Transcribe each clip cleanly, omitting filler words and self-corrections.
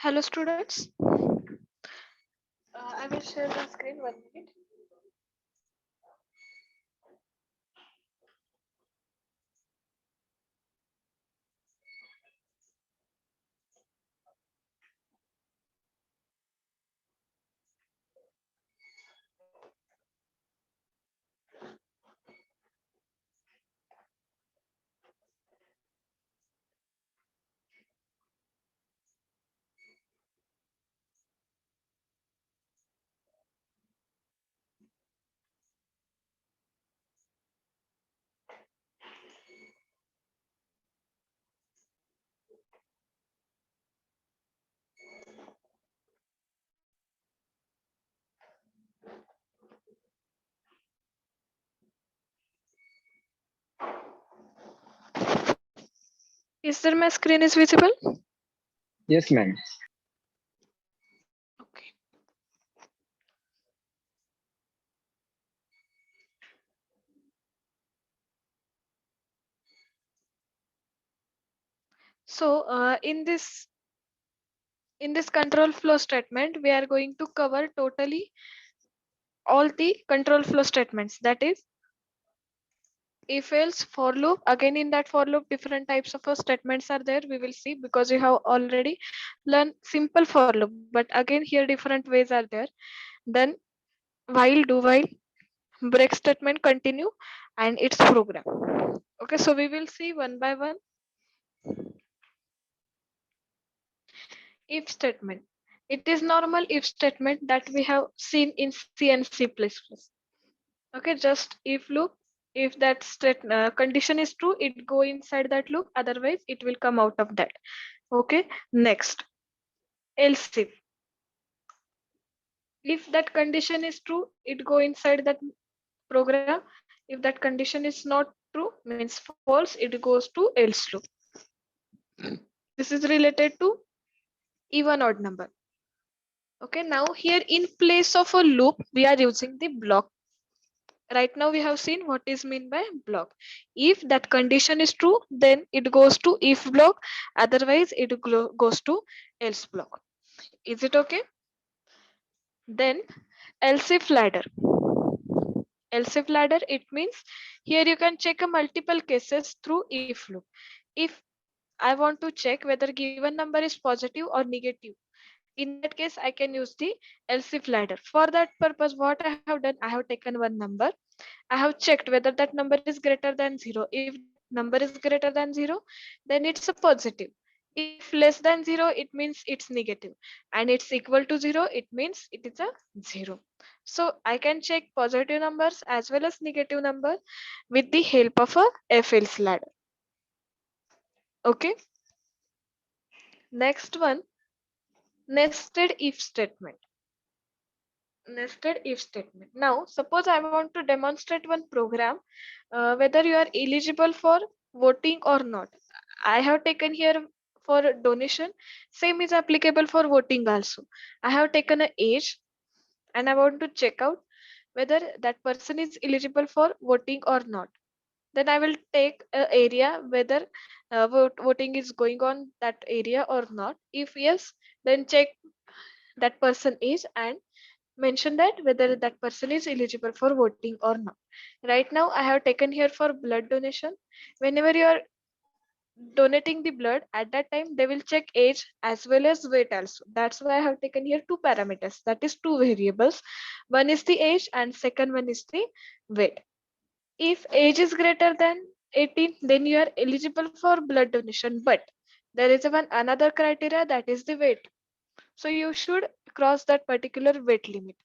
Hello students. I will share the screen 1 minute. Is there my screen is visible? Yes, ma'am. Okay. So in this control flow statement, we are going to cover totally all the control flow statements. That is if else for loop. Again, in that for loop, different types of statements are there. We will see because we have already learned simple for loop. But again, here different ways are there. Then while, do while, break statement, continue, and its program. Okay, so we will see one by one. If statement, it is normal if statement that we have seen in C and C++. Okay, just if loop, if that condition is true, it go inside that loop, otherwise it will come out of that. Okay, next, else if that condition is true, it go inside that program. If that condition is not true, means false, it goes to else loop. This is related to even odd number. Okay, now here in place of a loop, we are using the block. Right now we have seen what is meant by block. If that condition is true, then it goes to if block, otherwise it goes to else block. Is it okay? Then else if ladder. Else if ladder, it means here you can check a multiple cases through if loop. If I want to check whether given number is positive or negative, in that case I can use the else if ladder. For that purpose, what I have done, I have taken one number, I have checked whether that number is greater than 0. If that number is greater than 0, then it's a positive. If less than 0, it means it's negative. And it's equal to 0, it means it is a 0. So I can check positive numbers as well as negative numbers with the help of a if else ladder. Okay. Next one, nested if statement. Nested if statement. Now, suppose I want to demonstrate one program, whether you are eligible for voting or not. I have taken here for donation. Same is applicable for voting also. I have taken a age and I want to check out whether that person is eligible for voting or not. Then I will take a area whether voting is going on that area or not. If yes, then check that person is and mention that whether that person is eligible for voting or not. Right now I have taken here for blood donation. Whenever you are donating the blood, at that time they will check age as well as weight also. That's why I have taken here two parameters, that is two variables. One is the age and second one is the weight. If age is greater than 18, then you are eligible for blood donation, but there is one another criteria, that is the weight. So you should cross that particular weight limit.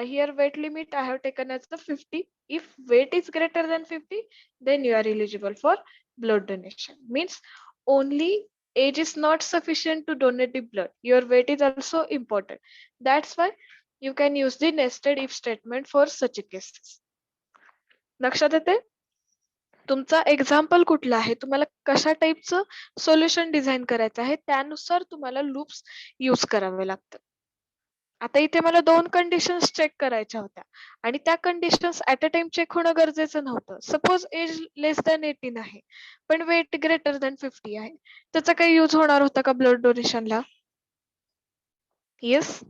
Here weight limit I have taken as the 50. If weight is greater than 50, then you are eligible for blood donation. Means only age is not sufficient to donate the blood. Your weight is also important. That's why you can use the nested if statement for such cases. लक्षात येते? तुमचा example कुठला आहे, तुम्हाला कशा टाईपचं solution design करायचं आहे, त्यानुसार तुम्हाला लूप्स यूज करावे लागतात. आता इथे मला दोन कंडिशन्स चेक करायच्या होत्या आणि त्या conditions at a time check होणं गरजेचं नव्हतं. सपोज एज लेस दॅन 18 आहे पण वेट ग्रेटर दॅन 50 आहे, त्याचा काही यूज होणार होता का blood डोनेशनला? Yes.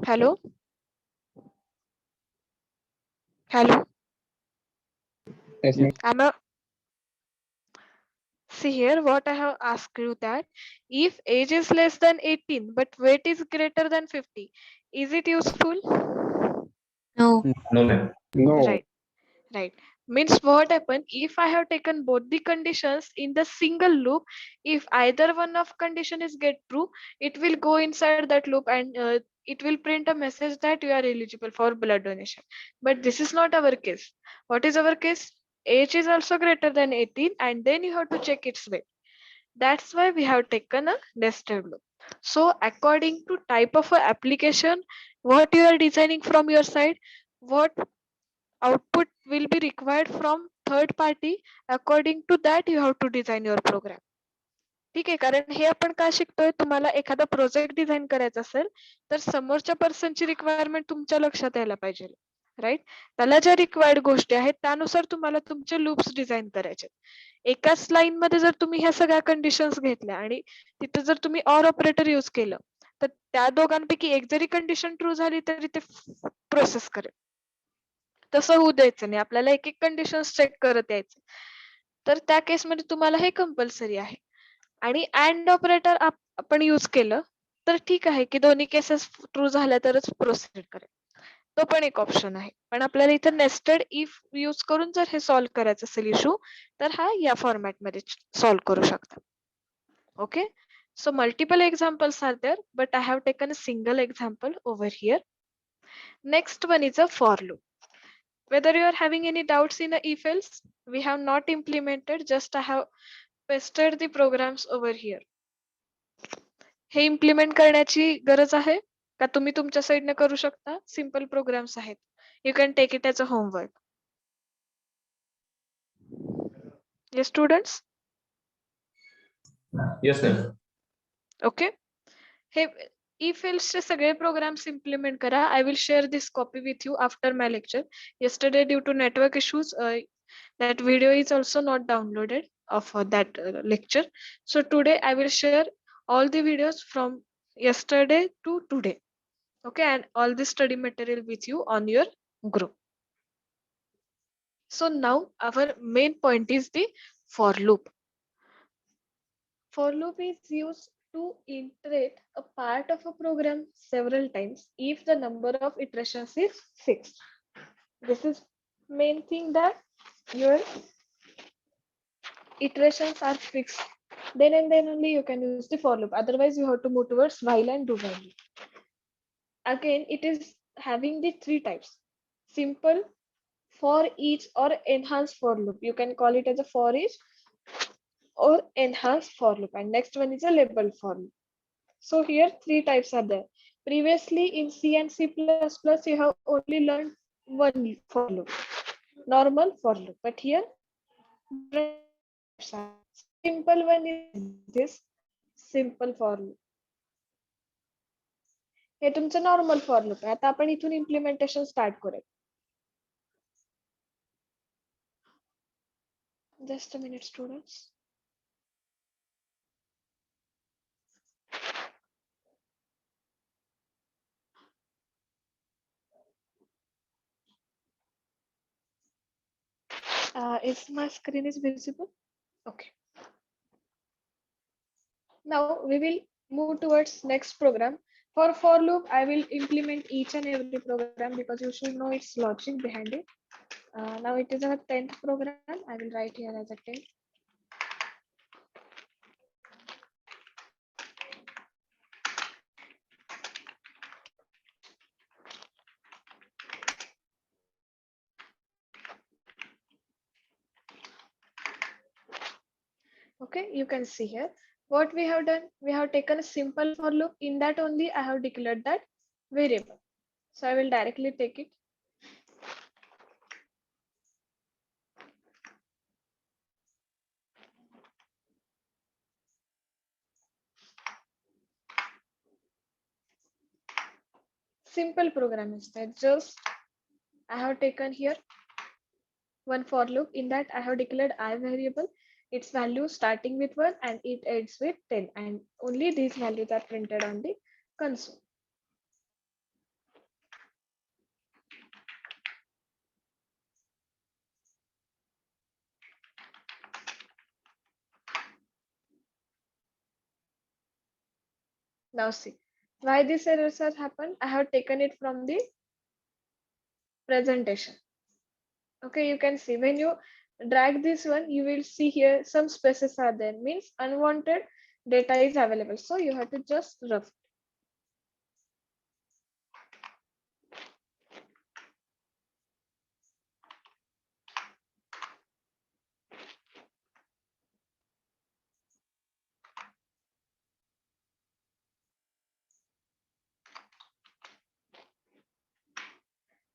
Hello. Hello. Yes, ma'am. I'm a See here what I have asked you, that if age is less than 18 but weight is greater than 50, is it useful? No. No, ma'am. No. Right. Right. Means what happen if I have taken both the conditions in the single loop, if either one of condition is get true, it will go inside that loop and it will print a message that you are eligible for blood donation. But this is not our case. What is our case? Age is also greater than 18 and then you have to check its weight. That's why we have taken a nested loop. So according to type of a application, what you are designing from your side, what output will be required from third party, according to that you have to design your program. ठीक आहे, कारण हे आपण का शिकतोय, तुम्हाला एखादा project design करायचा असेल तर समोरच्या पर्सनची रिक्वायरमेंट तुमच्या लक्षात यायला पाहिजे, राईट. त्याला ज्या रिक्वायर्ड गोष्टी आहेत त्यानुसार तुम्हाला तुमचे लूप्स डिझाईन करायचे. एकाच लाईन मध्ये जर तुम्ही ह्या सगळ्या कंडिशन्स घेतल्या आणि तिथे जर तुम्ही ऑर ऑपरेटर यूज केलं तर त्या दोघांपैकी एक जरी कंडिशन ट्रू झाली तरी ते प्रोसेस करेल. तसं होऊ द्यायचं नाही, आपल्याला एक एक कंडिशन चेक करत यायचं. तर त्या केसमध्ये तुम्हाला हे कंपल्सरी आहे. आणि अँड ऑपरेटर आपण यूज केलं तर ठीक आहे की दोन्ही केसेस ट्रू झाल्या तरच प्रोसीड करेल, तो पण एक ऑप्शन आहे. पण आपल्याला इथं नेस्टेड इफ यूज करून जर हे सॉल्व्ह करायचं असेल इशू, तर हा या फॉर्मॅट मध्ये सॉल्व्ह करू शकता. Okay, so multiple examples are there but I have taken a single example over here. Next one is a for loop. Whether you are having any doubts in a if else, we have not implemented, just I have pasted the programs over here. हे implement करण्याची गरज आहे का तुम्ही तुमच्या साइडने करू शकता? सिंपल प्रोग्राम्स आहेत, you can take it as a homework. yes students. Yes, ma'am. Okay, हे if else चे सगळे प्रोग्राम्स इम्प्लिमेंट करा. I will share this copy with you after my lecture. yesterday due to network issues, that video is also not downloaded of that lecture. So today I will share all the videos from yesterday to today. Okay, and all the study material with you on your group. So now our main point is the for loop. For loop is used to iterate a part of a program several times if the number of iterations is fixed. This is main thing, that your iterations are fixed. Then and then only you can use the for loop. Otherwise, you have to move towards while and do while. Again, it is having the three types: simple, for each, or enhanced for loop. You can call it as a for each or enhanced for loop. And next one is a label for loop. So here three types are there. Previously in C and C++, you have only learned one for loop, normal for loop. But here, simple one is this simple for loop. हे तुमचं normal for loop आहे. आता आपण इथून implementation start करूया. Just a minute students. Is my screen is visible? Okay. Now we will move towards next program. For loop, I will implement each and every program because you should know its logic behind it. Now it is our 10th program. I will write here as a 10. Okay, you can see here what we have done. We have taken a simple for loop. In that only I have declared that variable. So I will directly take it. Simple program is that. Just I have taken here one for loop. In that I have declared I variable. its value starting with 1 and it ends with 10, and only these values are printed on the console. Now see why these errors have happened. I have taken it from the presentation. Okay, you can see when you drag this one, you will see here some spaces are there, means unwanted data is available. So you have to just rough.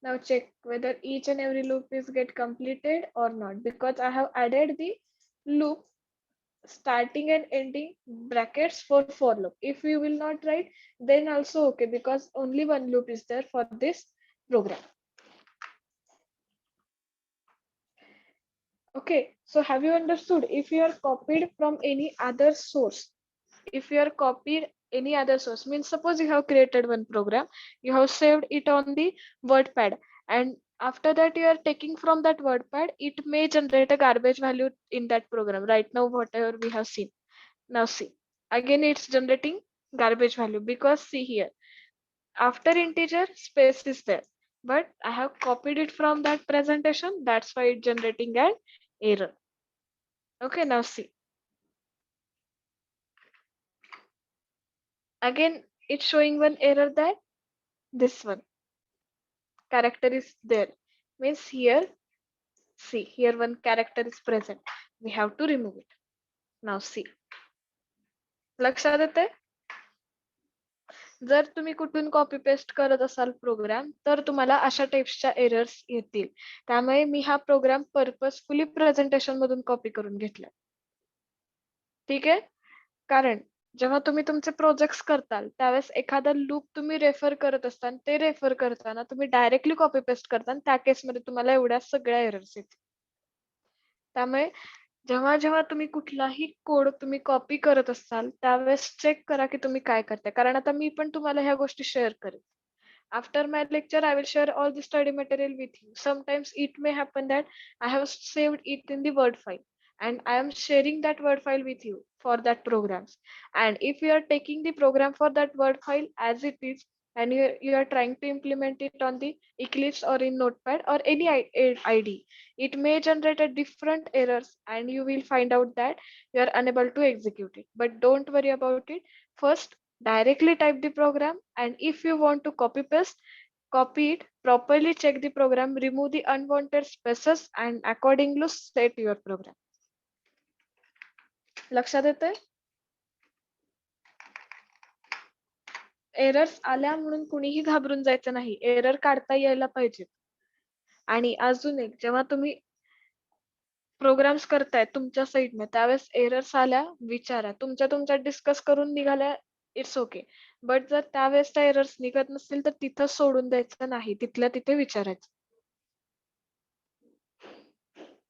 Now check whether each and every loop is get completed or not, because I have added the loop starting and ending brackets for loop. If you will not write, then also okay, because only one loop is there for this program. Okay, so have you understood? If you are copied from any other source, if you are copied any other source, means suppose you have created one program, you have saved it on the WordPad, and after that you are taking from that WordPad, it may generate a garbage value in that program. Right now, whatever we have seen. Now see, again it's generating garbage value, because see here, after integer space is there, but I have copied it from that presentation. That's why it's generating an error. Okay, now see. Again, it's showing one error that this one character is there. Means here, see, here one character is present. We have to remove it. Now see. लक्षात येते? जर तुम्ही कुठून copy paste करत असाल programme, तर तुम्हाला अशा टाइप्सच्या एरर्स येतील. त्यामुळे मी हा प्रोग्राम पर्पजफुली प्रेझेंटेशन मधून कॉपी करून घेतला. ठीक आहे? कारण जेव्हा तुम्ही तुमचे प्रोजेक्ट्स करताल, त्यावेळेस एखादा लूप तुम्ही रेफर करत असताना, ते रेफर करताना तुम्ही डायरेक्टली कॉपी पेस्ट करता, त्या केसमध्ये तुम्हाला एवढ्या सगळ्या एरर्स येतील. त्यामुळे जेव्हा जेव्हा तुम्ही कुठलाही कोड तुम्ही कॉपी करत असाल, त्यावेळेस चेक करा की तुम्ही काय करताय. कारण आता मी पण तुम्हाला ह्या गोष्टी शेअर करेन. After my lecture, I will share all the study material with you. Sometimes it may happen that I have saved it in the Word file and I am sharing that Word file with you for that programs. And if you are taking the program for that Word file as it is, and you are trying to implement it on the Eclipse or in Notepad or any ID, it may generate a different errors and you will find out that you are unable to execute it. But don't worry about it. First, directly type the program, and if you want to copy paste, copy it, properly check the program, remove the unwanted spaces, and accordingly set your program. लक्षात येतंय? Errors आल्या म्हणून कुणीही घाबरून जायचं नाही. Error काढता यायला पाहिजे. आणि अजून एक, जेव्हा तुम्ही प्रोग्राम्स करताय तुमच्या साईडने, त्यावेळेस एरर्स आल्या विचारा. तुमच्यात डिस्कस करून निघाल्या, इट्स ओके. बट जर त्यावेळेस त्या एरर्स निघत नसतील तर तिथं सोडून द्यायचं नाही, तिथल्या तिथे विचारायचं.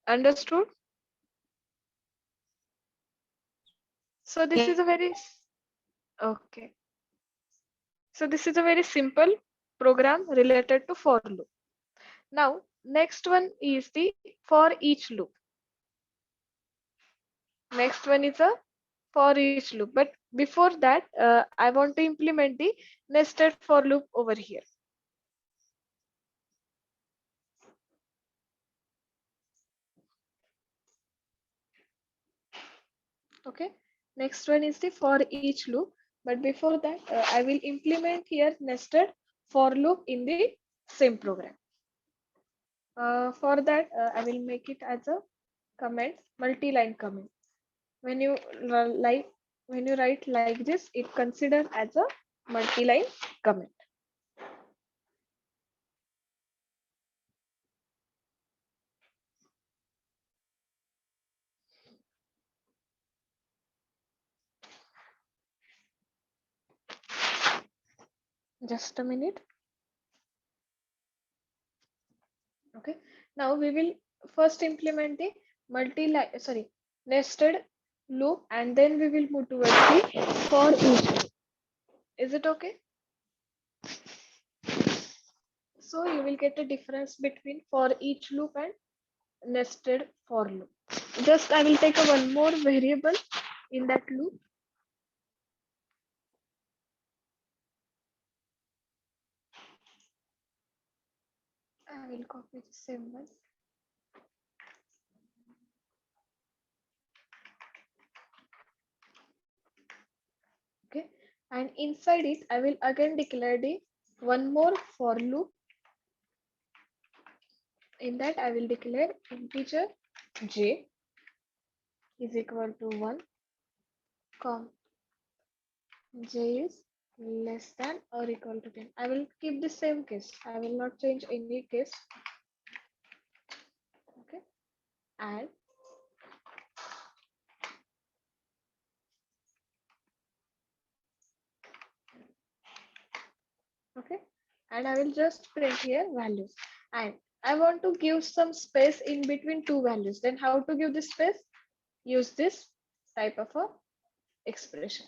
Understood? So this is a very okay. So this is a very simple program related to for loop. Now next one is the for each loop. Next one is a for each loop. But before that, I want to implement the nested for loop over here. Okay. Next one is the for each loop. But before that, I will implement here nested for loop in the same program. For that, I will make it as a comment, multi-line comment. When you write like this, it considered as a multi-line comment. Just a minute. Okay. Now we will first implement the nested loop, and then we will move towards the for each loop. Is it okay? So you will get a difference between for each loop and nested for loop. Just I will take a one more variable in that loop. I will copy the same one. Okay, and inside it I will again declare the one more for loop. In that I will declare integer j is equal to 1, comma j is less than or equal to 10. I will keep the same case. I will not change any case. Okay, and okay, and I will just print here values, and I want to give some space in between two values. Then how to give this space? Use this type of a expression.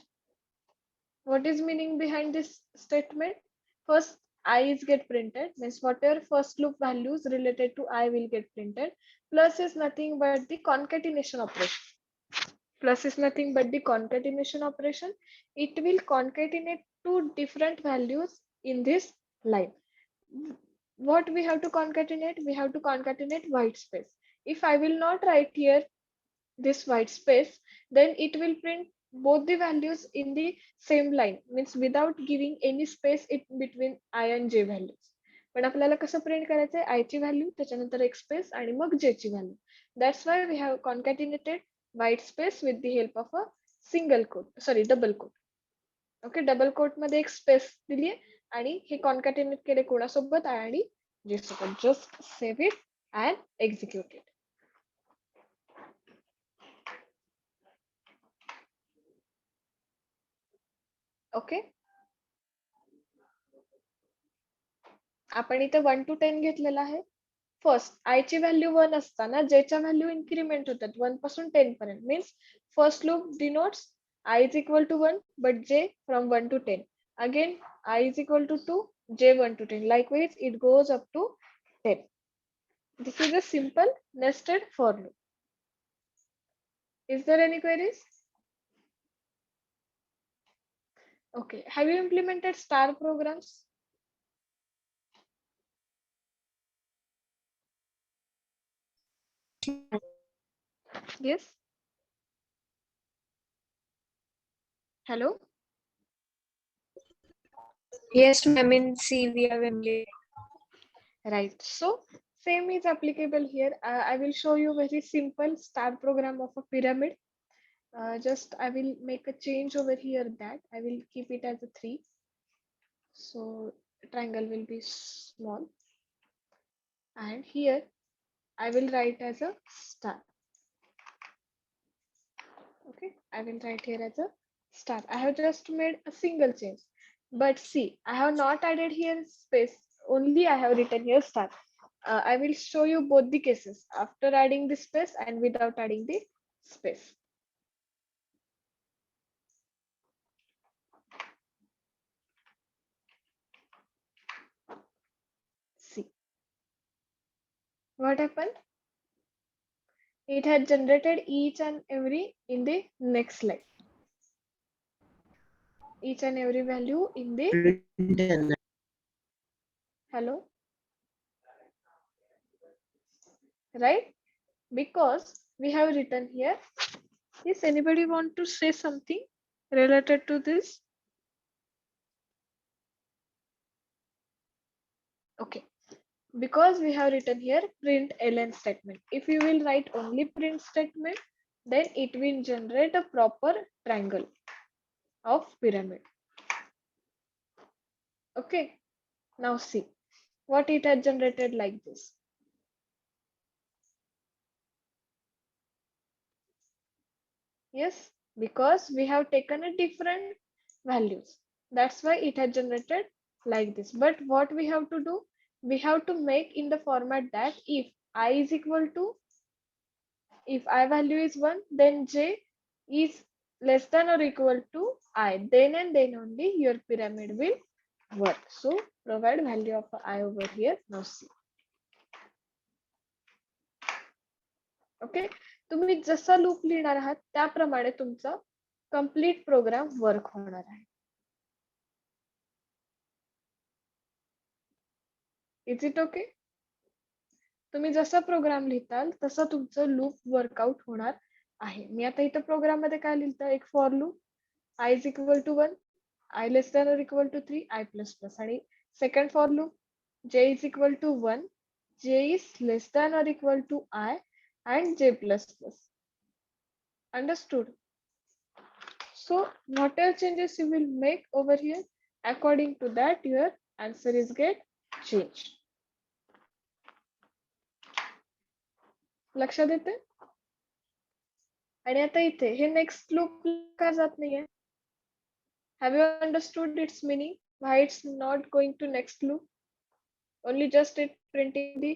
What is meaning behind this statement? First I is get printed, means whatever first loop values related to I will get printed. Plus is nothing but the concatenation operation. Plus is nothing but the concatenation operation. It will concatenate two different values in this line. What we have to concatenate? We have to concatenate white space. If I will not write here this white space, then it will print both the values in the same line, means without giving any space in between I and j values. पण आपल्याला कसं print करायचंय? I ची value, त्याच्यानंतर एक space आणि मग j ची value. That's why we have concatenated white space with the help of a single quote, sorry, double quote. Okay, double quote मध्ये एक स्पेस दिली आणि हे कॉन्कॅटिनेट केले कोणासोबत? I आणि j सोबत. Just save it and execute it. Okay, आपण इथे 1 to 10 घेतलेला आहे. फर्स्ट आय ची व्हॅल्यू 1 असताना j च्या व्हॅल्यू इन्क्रीमेंट होतात 1 पासून 10 पर्यंत. Means first loop denotes I is equal to 1 but j from 1 to 10. Again I is equal to 2, j 1 to 10. Likewise it goes up to 10. This is a simple nested for loop. Is there any queries? Okay, have you implemented star programs? Yes. Hello. Yes, ma'am. In C, we have implemented. Right. So same is applicable here. I will show you very simple star program of a pyramid. Just I will make a change over here, that I will keep it as a 3. So triangle will be small. And here I will write as a star. Okay, I will write here as a star. I have just made a single change. But see, I have not added here space. Only I have written here star. I will show you both the cases after adding the space and without adding the space. See what happened? It had generated each and every in the next line. Each and every value in the hello, right? Because we have written here. Yes, anybody want to say something related to this? Okay, because we have written here print ln statement. If you will write only print statement, then it will generate a proper triangle of pyramid. Okay, now see what it has generated like this. Yes, because we have taken a different values. That's why it has generated like this. But what we have to do? We have to make in the format that if I is equal to If I value is 1, then j is less than or equal to I. Then and then only your pyramid will work. So provide value of I over here. Now see. Okay, तुम्ही जसा loop लिहिणार आहात त्याप्रमाणे तुमचा complete program work होणार आहे. Is it okay? तुम्ही जसा प्रोग्राम लिहिताल तसं तुमचं लूप वर्कआउट होणार आहे. मी आता इथं प्रोग्राम मध्ये काय लिहिलं, एक for loop I is equal to 1, I less than or equal to 3, I plus plus. आणि second for loop j is equal to 1, j is less than or equal to I and j plus plus. Understood? So whatever changes you will make over here, according to that your answer is get changed. लक्षात येते? आणि आता इथे हे next loop का जात नाहीये? Have you understood its meaning? Why it's not going to next loop? Only just it printing the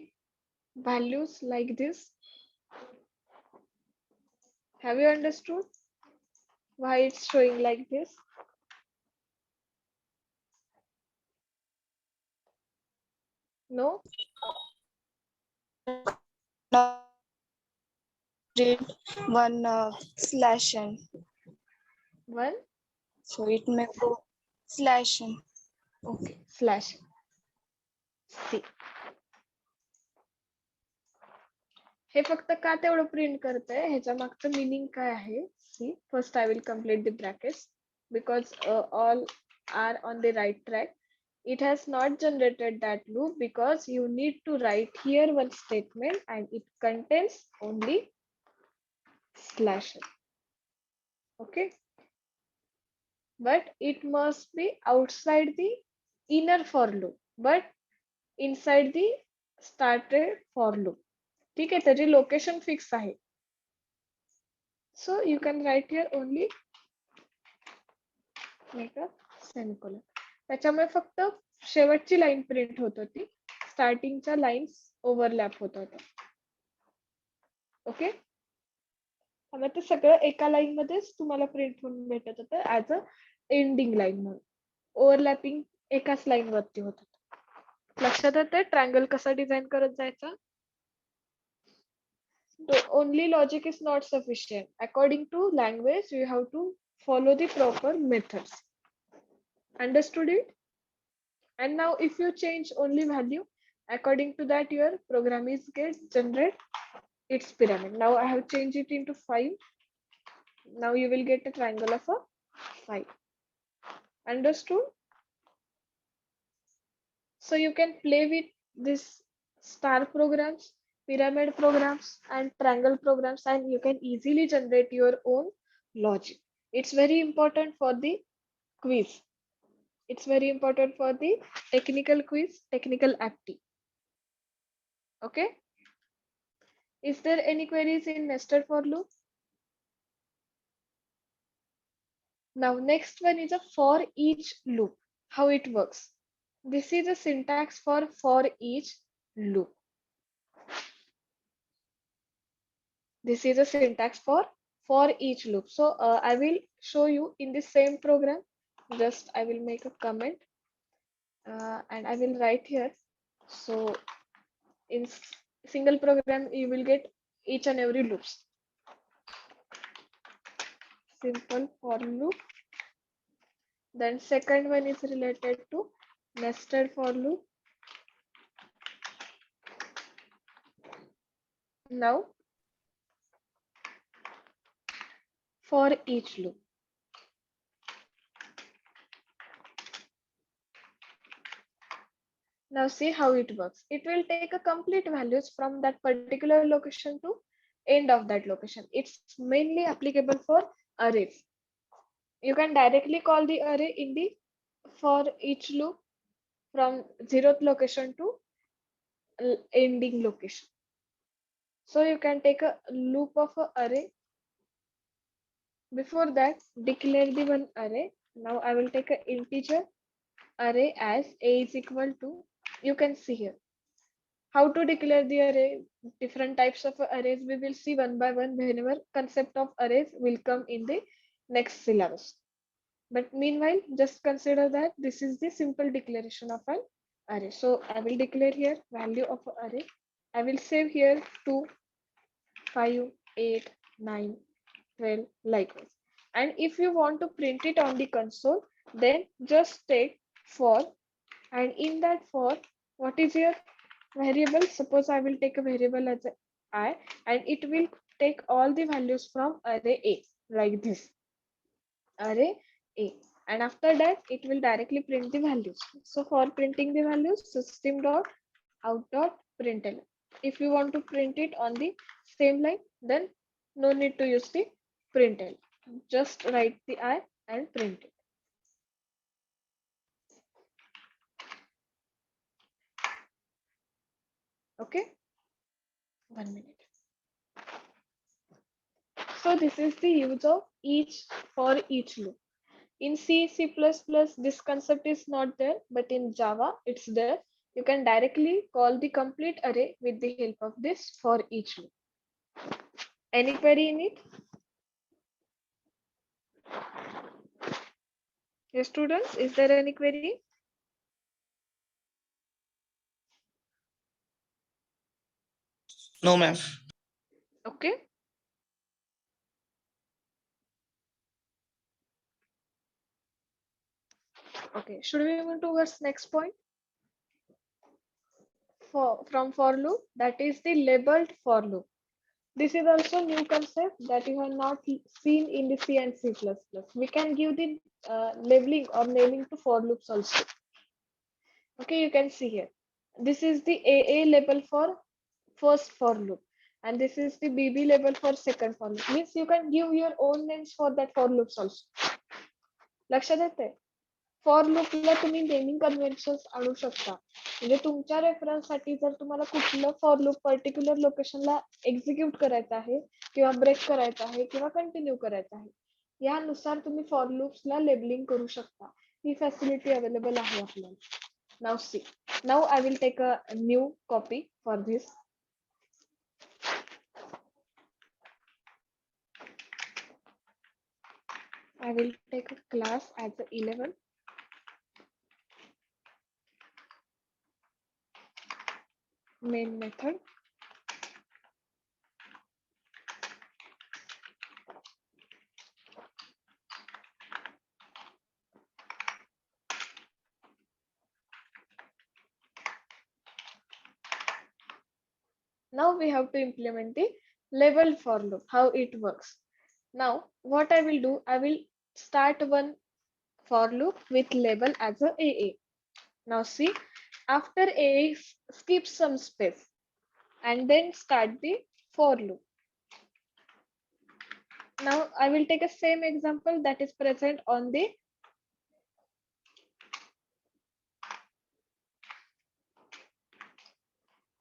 values like this. Have you understood why it's showing like this? No? Did one slash n, One? so it may go slash n. Okay, slash. C. हे फक्त का तेवढं print करतंय, ह्याच्या मागचं meaning काय आहे? See, first I will complete the brackets because all are on the right track. It has not generated that loop because you need to write here one statement and it contains only slash n. Okay, but it must be outside the inner for loop but inside the started for loop. ठीक आहे, त्याची location fix आहे. So you can write here only make a semicolon. त्याच्यामुळे फक्त शेवटची line print होत होती, स्टार्टिंगच्या lines overlap होत होत्या. ओके, त्यामुळे ते सगळं एका लाईन मध्येच तुम्हाला प्रिंट होऊन भेटत होतं ऍज अ एंडिंग लाईन म्हणून. ओव्हरलॅपिंग एकाच लाईन वरती होत होतं. लक्षात येते ट्रायंगल कसा डिझाइन करत जायचा? The only logic is not sufficient. According to language, you have to follow the proper methods. Understood it? And now if you change only value, according to that your program is get generate its pyramid. Now I have changed it into 5. Now you will get a triangle of a 5. Understood? So you can play with this star programs, pyramid programs and triangle programs and you can easily generate your own logic. It's very important for the quiz. It's very important for the technical quiz, technical apti. Okay. Is there any queries in nested for loop? Now next one is a for each loop. How it works. This is a syntax for each loop. This is a syntax for each loop. So I will show you in the same program. Just I will make a comment and I will write here. So in single program you will get each and every loops. Simple for loop. Then second one is related to nested for loop. Now for each loop. Now see how it works. It will take a complete values from that particular location to end of that location. It's mainly applicable for arrays. You can directly call the array in the for each loop from 0th location to ending location. So you can take a loop of a array. Before that, declare the one array. Now I will take an integer array as a is equal to, you can see here How to declare the array? Different types of arrays we will see one by one whenever concept of arrays will come in the next syllabus. But meanwhile, just consider that this is the simple declaration of an array. So I will declare here value of array. I will save here 2, 5, 8, 9, 12 likewise. And if you want to print it on the console, then just take for, and in that for, what is your variable? Suppose I will take a variable as I, and it will take all the values from array A like this, array A, and after that it will directly print the values. So for printing the values, system dot out dot println. If you want to print it on the same line, then no need to use the println. Just write the I and print it. Okay, 1 minute. So this is the use of each for each loop. In C, C++, this concept is not there, but in Java, it's there. You can directly call the complete array with the help of this for each loop. Any query in it? Yes, students, is there any query? No, ma'am. Okay. Okay, should we move towards next point? From for loop, that is the labeled for loop. This is also new concept that you have not seen in the C and C++. We can give the labeling or naming to for loops also. Okay, you can see here. This is the AA label for first for loop, and this is the BB label for second for loop. Means you can give your own names for that for loops also. लक्षात येते? For लूपला तुम्ही naming conventions आणू शकता. म्हणजे तुमच्या reference साठी जर तुम्हाला कुठलं फॉर लूप पर्टिक्युलर लोकेशनला एक्झिक्यूट करायचं आहे किंवा ब्रेक करायचं आहे किंवा कंटिन्यू करायचं आहे, यानुसार तुम्ही फॉर लूप्सला लेबलिंग करू शकता. ही फॅसिलिटी अवेलेबल आहे आपल्याला. Now see. Now I will take a new copy for this. I will take a class as a 11. Main method. Now we have to implement the label for loop, how it works. Now what I will do, I will start one for loop with label as a AA. Now see, after AA, skip some space and then start the for loop. Now I will take a same example that is present on the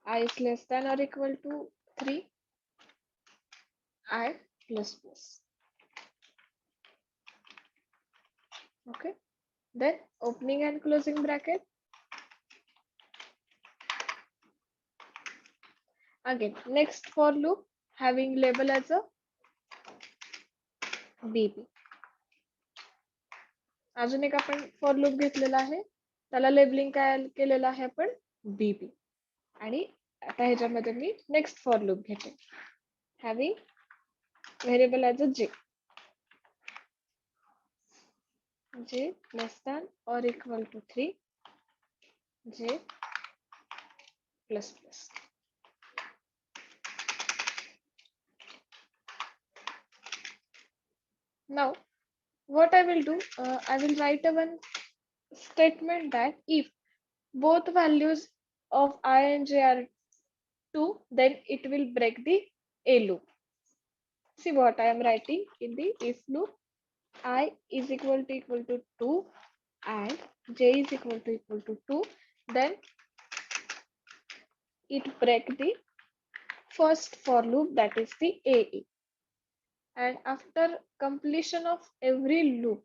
I is less than or equal to 3, I plus plus. Okay, then opening and closing bracket. Again, next for loop having label as a BB. अजून एक आपण for loop घेतलेला आहे, त्याला labelling काय केलेलं आहे आपण बीबी. आणि आता ह्याच्यामध्ये मी नेक्स्ट फॉर लूप घेते, having variable as a j, j less than or equal to 3, j plus plus. Now what I will do, I will write a one statement that if both values of I and j are 2, then it will break the A loop. See what I am writing in the if loop. I is equal to 2 and j is equal to 2, then it break the first for loop, that is the AA. And after completion of every loop,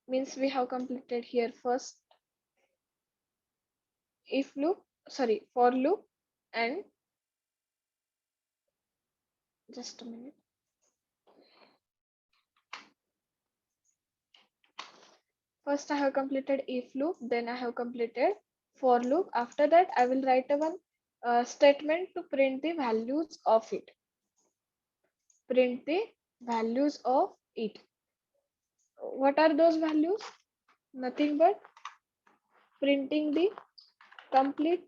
means we have completed here first if loop, for loop and just a minute. First I have completed if loop, then I have completed for loop. After that I will write a one statement to print the values of it. Print the values of it. What are those values? Nothing but printing the complete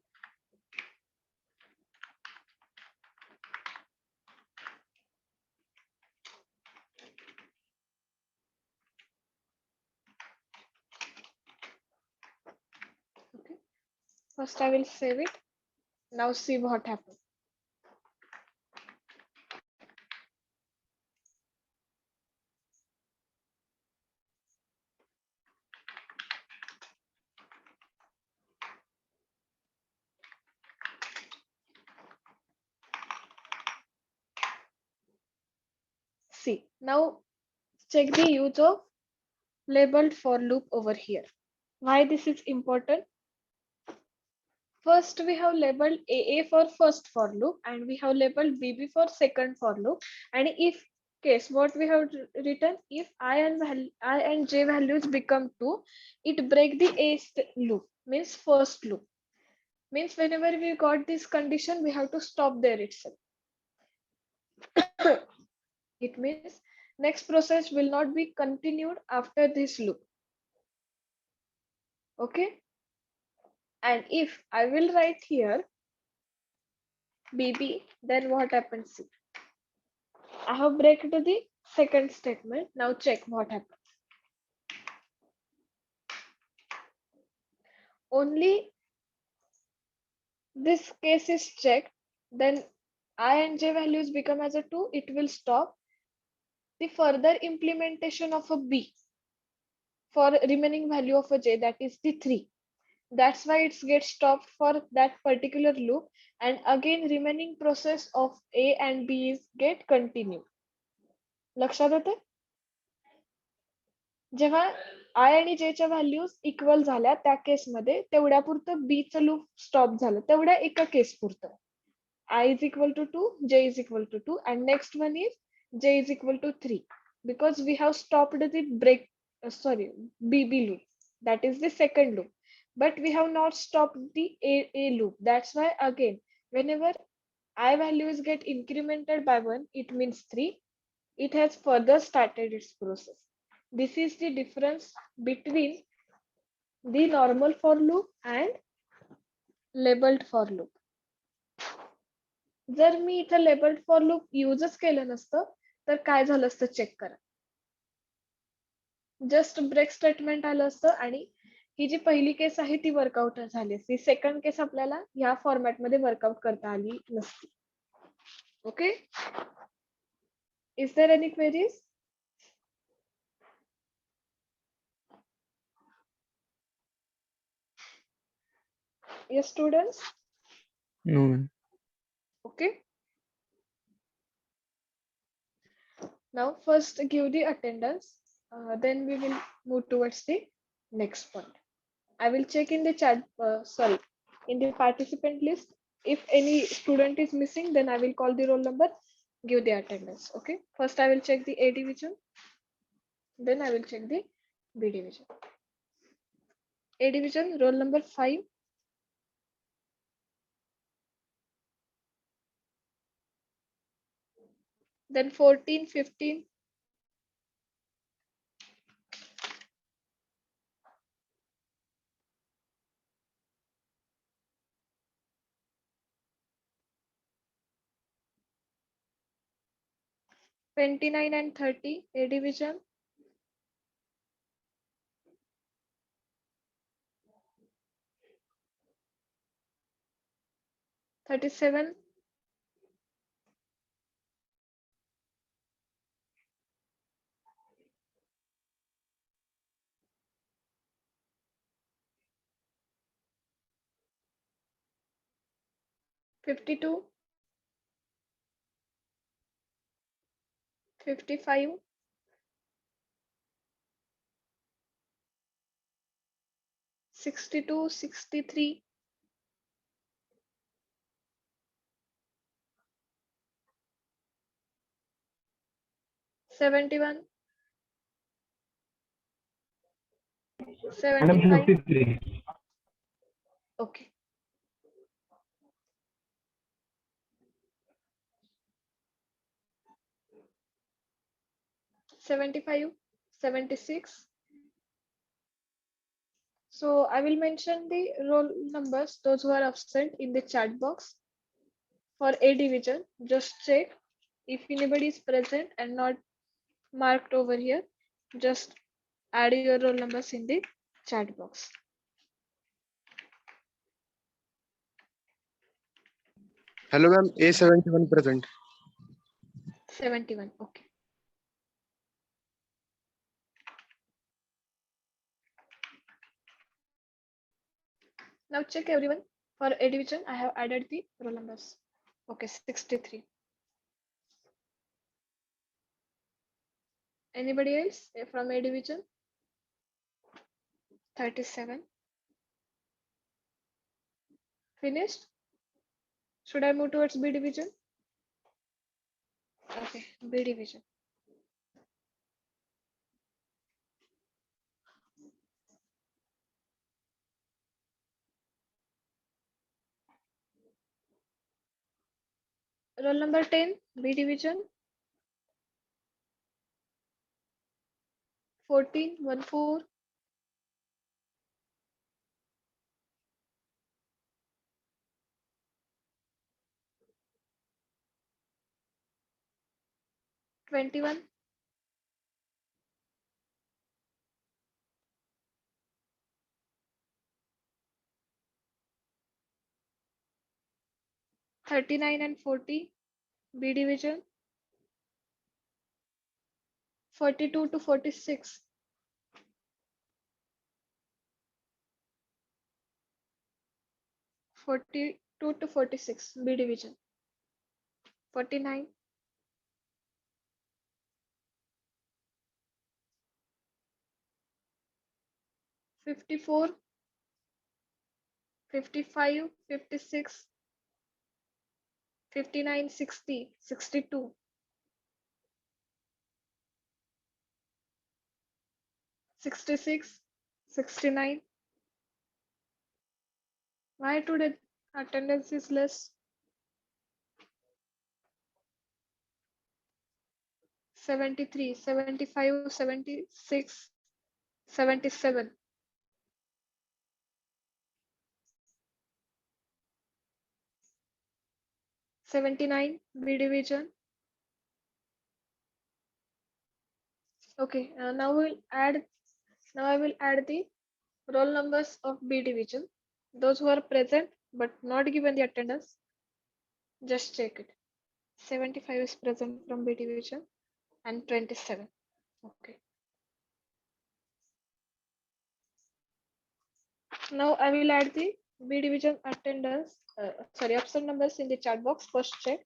okay. First I will save it. Now see what happens. See, now check the use of labeled for loop over here. Why this is important? First, we have labeled AA for first for loop and we have labeled BB for second for loop. And if case, what we have written, if I and J values become 2, it break the loop, means first loop. Means whenever we got this condition, we have to stop there itself. It means next process will not be continued after this loop. Okay. And if I will write here BB, then what happens? I have break to the second statement. Now check what happens. Only this case is checked, then I and J values become as a 2, it will stop the further implementation of a B for remaining value of a J, that is the 3. That's why it gets stopped for that particular loop, and again remaining process of A and B is get continued. लक्षात येते? जेव्हा आय आणि जे च्या values equal झाल्या त्या केसमध्ये तेवढ्यापुरतं B चं loop stop झालं, तेवढ्या एका केस पुरतं. I is equal to 2, J is equal to 2, and next one is J is equal to 3, because we have stopped the BB loop, that is the second loop, but we have not stopped the A loop. That's why again, whenever I values get incremented by 1, it means 3. It has further started its process. This is the difference between the normal for loop and labeled for loop. जर मी इथं labelled for loop यूजच केलं नसतं तर काय झालं असतं check करा. Just break statement आलं असतं आणि ही जी पहिली केस आहे ती वर्कआउट झाली असती. सेकंड केस आपल्याला ह्या फॉर्मॅटमध्ये वर्कआउट करता आली नसती. Okay, is there any queries? Yes, students? No, ma'am. Okay. Now first give the attendance, then we will move towards the next point. I will check in the chat, in the participant list. If any student is missing, then I will call the roll number, give the attendance. Okay. First I will check the A division, then I will check the B division. A division, roll number 5. Then 14, 15. $29 and 30, A division. $37. $52. $55. $62, $63. 71, Madam, 75. 53. Okay. $75, 76. So I will mention the roll numbers, those who are absent, in the chat box. For A division, just check if anybody is present and not marked over here. Just add your roll numbers in the chat box. Hello, ma'am. A71 present. 71. Okay. Now check everyone. For A division, I have added the roll numbers. Okay, 63. Anybody else from A division? 37. Finished? Should I move towards B division? Okay, B division. Roll number 10, B division. 14, 14. 21. 39 and 40, B division. 42 to 46. 42 to 46, B division. 49. 54. 55, 56. 59, 60, 62. 66, 69. Why today attendance is less? 73, 75, 76, 77. 79, B division. Okay, now I will add the roll numbers of B division. Those who are present but not given the attendance, just check it. 75 is present from B division and 27. Okay. Now I will add the B division attendance, absent numbers in the chat box. First check.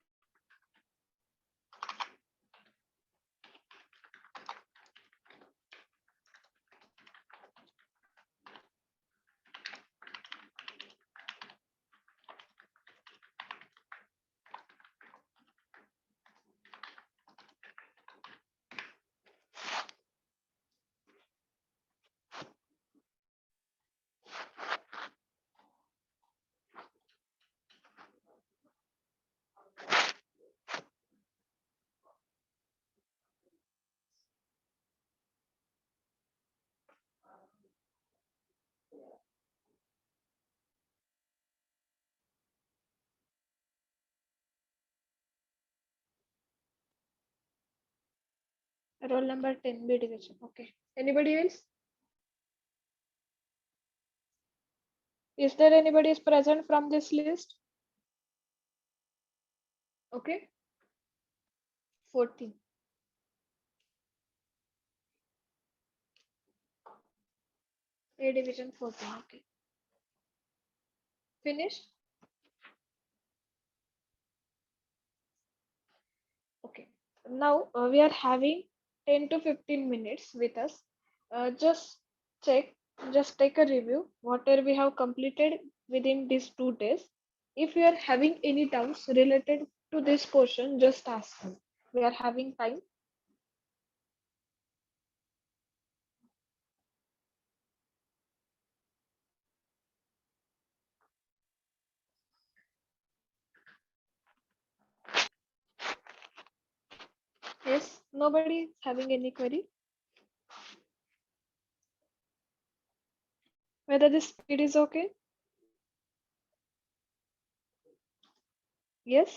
Roll number 10, B division. Okay. Anybody else? Is there anybody is present from this list? Okay. 14. A division 14. Okay. Finished? Okay. Now we are having 10 to 15 minutes with us. Just check, just take a review whatever we have completed within these 2 days. If you are having any doubts related to this portion, just ask me. We are having time. Yes, nobody is having any query. Whether the speed is okay? Yes?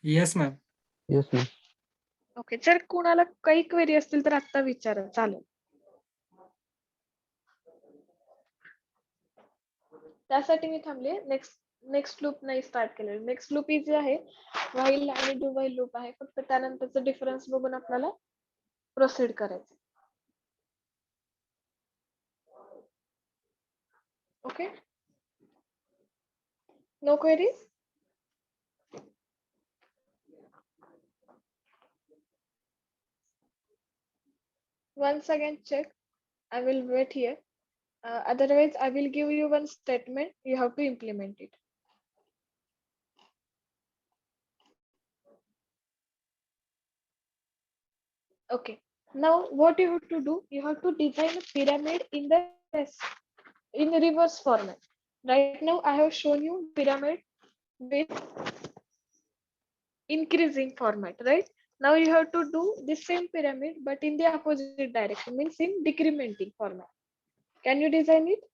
Yes, ma'am. Yes, ma'am. Okay, जर कोणाला काही query असतील तर आता विचारा, चालेल. त्यासाठी मी थांबले. नेक्स्ट लूप नाही स्टार्ट केलेलं. नेक्स्ट लूप इझी आहे, व्हाईल आणि डू व्हाईल लूप आहे. फक्त त्यानंतरचा डिफरन्स बघून आपल्याला प्रोसीड करायचं. Okay, no queries? Once again check. I will wait here. Otherwise, I will give you one statement. You have to implement it. Okay. Now, what you have to do? You have to design a pyramid in the reverse format. Right now, I have shown you pyramid with increasing format. Right now, you have to do the same pyramid but in the opposite direction. Means in decrementing format. Can you design it?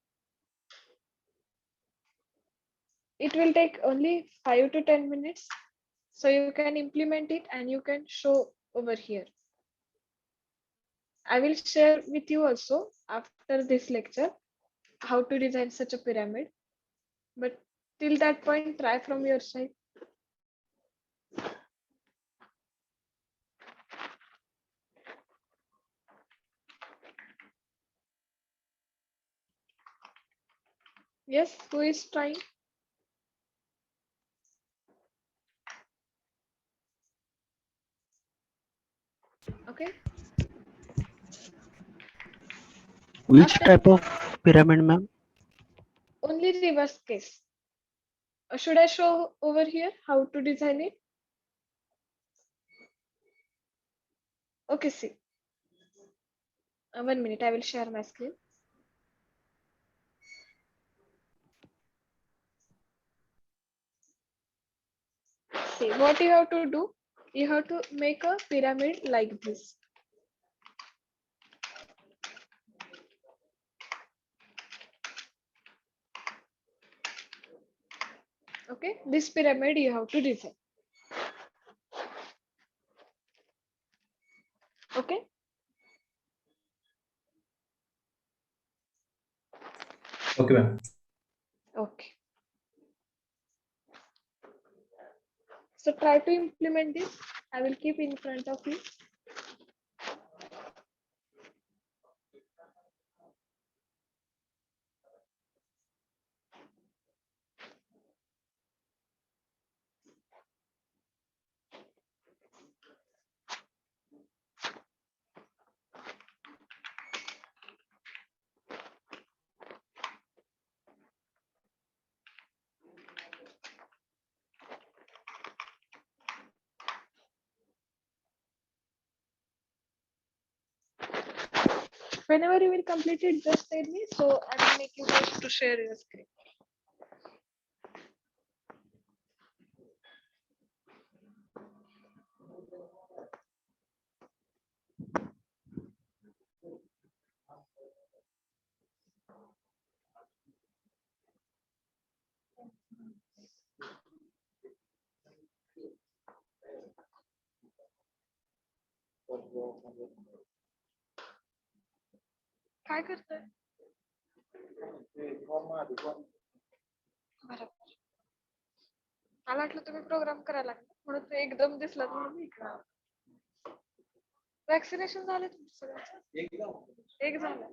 It will take only 5 to 10 minutes. So you can implement it and you can show over here. I will share with you also after this lecture how to design such a pyramid. But till that point, try from your side. Yes, who is trying? Okay. Which After type of pyramid, ma'am? only reverse case. Should I show over here how to design it? Okay, see. 1 minute, I will share my screen. See, what you have to do, you have to make a pyramid like this. Okay, this pyramid you have to design. Okay. Okay, ma'am. Okay. So try to implement this. I will keep in front of you. Whenever you will complete it, just tell me. So I will make you guys to share your screen. काय करताय? बरोबर. मला वाटलं तुम्ही programme करायला लागला म्हणून ते एकदम दिसला म्हणून मी इकडे आले. वॅक्सिनेशन झाले तुमचं सगळ्यांचं? एक झालं.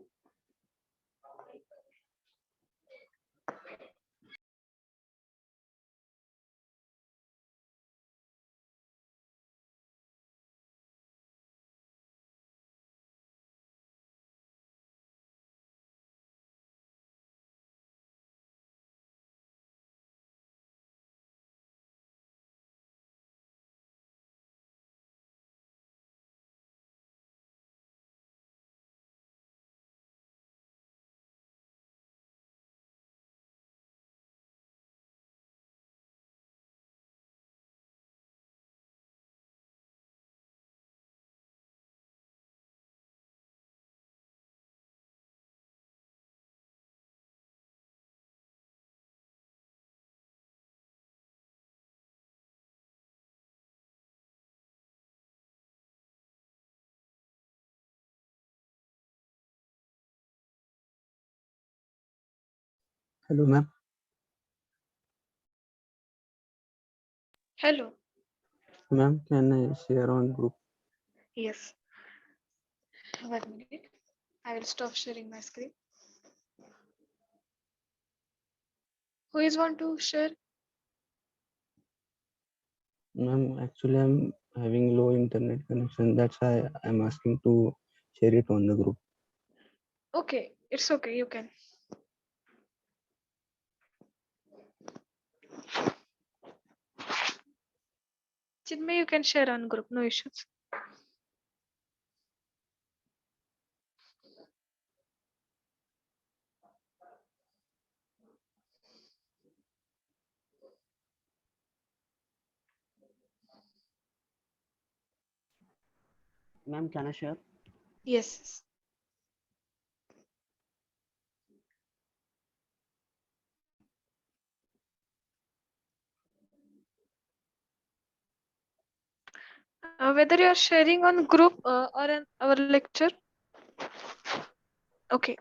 Hello, ma'am. Hello. Ma'am, can I share on group? Yes. 1 minute. I will stop sharing my screen. Who is want to share? Ma'am, actually, I'm having low internet connection. That's why I'm asking to share it on the group. Okay, it's okay. You can. Chinmay, you can share on group. No issues. Ma'am, can I share? Yes. Whether you are sharing on group or in our lecture. Okay.